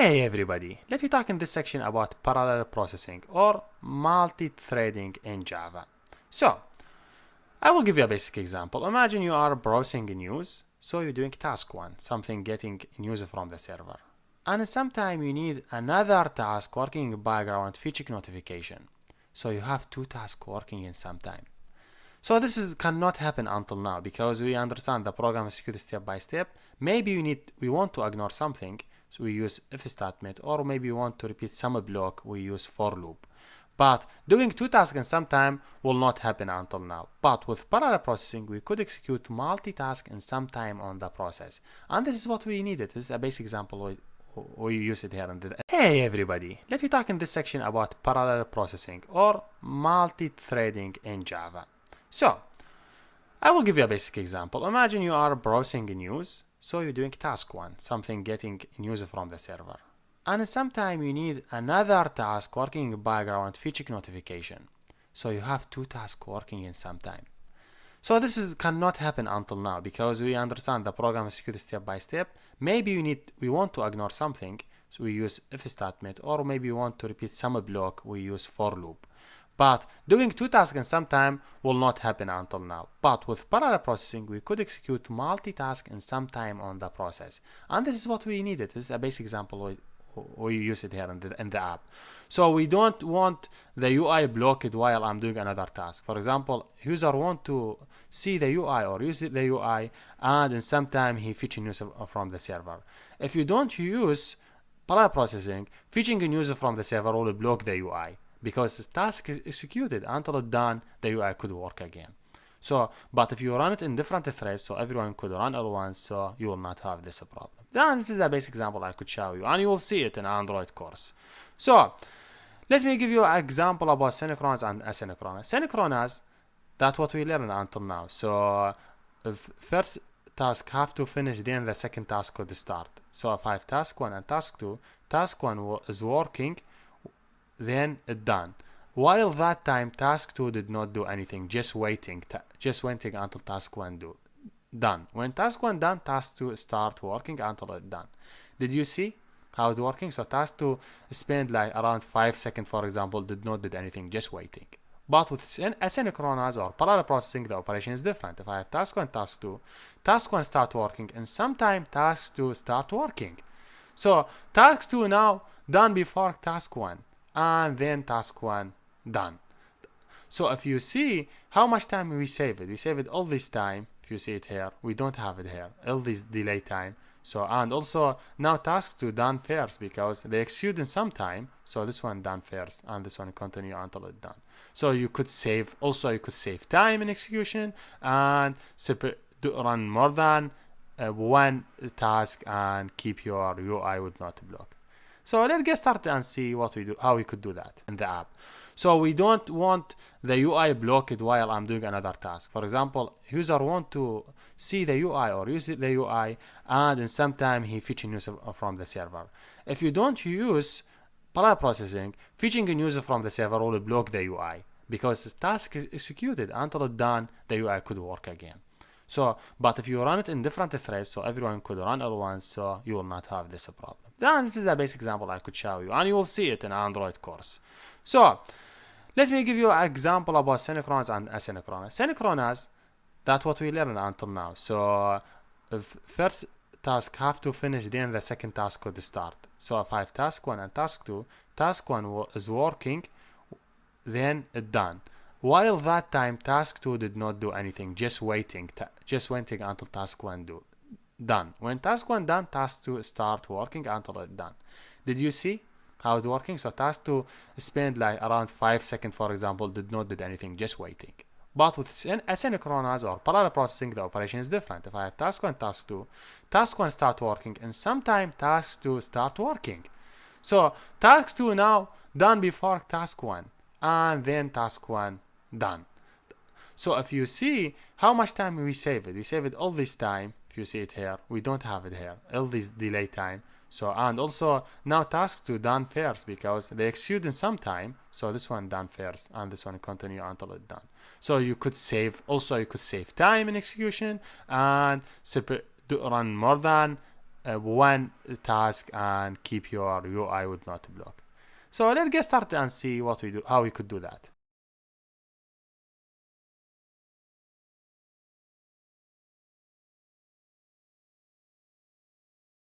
Hey everybody, let me talk in this section about parallel processing or multi-threading in Java. So, I will give you a basic example. Imagine you are browsing news, so you're doing task 1, something getting news from the server. And sometime you need another task working in background fetching notification. So you have two tasks working in some time. So this cannot happen until now because we understand the program executes step by step. Maybe we want to ignore something, so we use if statement, or maybe we want to repeat some block, we use for loop. But doing two tasks in some time will not happen until now. But with parallel processing, we could execute multitask in some time on the process. And this is what we needed. This is a basic example. We use it here. Hey everybody, let me talk in this section about parallel processing or multi-threading in Java. So, I will give you a basic example. Imagine you are browsing news, so you're doing task 1, something getting news from the server. And sometime you need another task working in background fetching notification. So you have two tasks working in some time. So this cannot happen until now because we understand the program executes step by step. Maybe we want to ignore something, so we use if statement, or maybe we want to repeat some block, we use for loop. But doing two tasks in some time will not happen until now. But with parallel processing, we could execute multitask in some time on the process. And this is what we needed. This is a basic example. We use it here in the app. So we don't want the UI blocked while I'm doing another task. For example, user want to see the UI or use the UI, and in some time he fetching news from the server. If you don't use parallel processing, fetching news from the server will block the UI. Because the task is executed until it's done, the UI could work again. So, but if you run it in different threads, so everyone could run at once, so you will not have this problem. Then this is a basic example I could show you, and you will see it in Android course. So, let me give you an example about synchronous and asynchronous. Synchronous, that's what we learned until now. So, if first task have to finish, then the second task could start. So if I have task 1 and task 2, task 1 is working, then it done. While that time task 2 did not do anything, just waiting until task 1 done. When task 1 done, task 2 start working until it done. Did you see how it's working? So task 2 spent like around 5 seconds, for example, did not do anything, just waiting. But with asynchronous or parallel processing, the operation is different. If I have task 1 task 2, task 1 start working, and sometime task 2 start working. So task 2 now done before task 1. And then task 1 done. So if you see how much time we save it all this time. If you see it here, we don't have it here, all this delay time. So, and also now task 2 done first because they execute in some time. So this one done first and this one continue until it's done. So you could save time in execution and run more than one task and keep your UI would not block. So let's get started and see what we do, how we could do that in the app. So we don't want the UI blocked while I'm doing another task. For example, user want to see the UI or use the UI, and in some time he fetching news from the server. If you don't use parallel processing, fetching news from the server will block the UI because the task is executed until it's done, the UI could work again. So, but if you run it in different threads, so everyone could run at once, so you will not have this problem. Then this is a basic example I could show you, and you will see it in Android course. So, let me give you an example about synchronous and asynchronous. Synchronous, that's what we learned until now. So, if first task have to finish, then the second task could start. So if I have task 1 and task 2, task 1 is working, then it's done. While that time task 2 did not do anything, just waiting until task 1 done. When task 1 done, task 2 start working until it's done. Did you see how it's working? So task 2 spent like around 5 seconds, for example, did not do anything, just waiting. But with asynchronous or parallel processing, the operation is different. If I have task 1 task 2, task 1 start working, and sometime task 2 start working. So task 2 now done before task 1, and then task 1 done. So if you see how much time we save it all this time. If you see it here, we don't have it here, all this delay time. So, and also now task 2 done first because they execute in some time. So this one done first and this one continue until it's done. So you could save time in execution and run more than one task and keep your UI with not block. So let's get started and see what we do, how we could do that.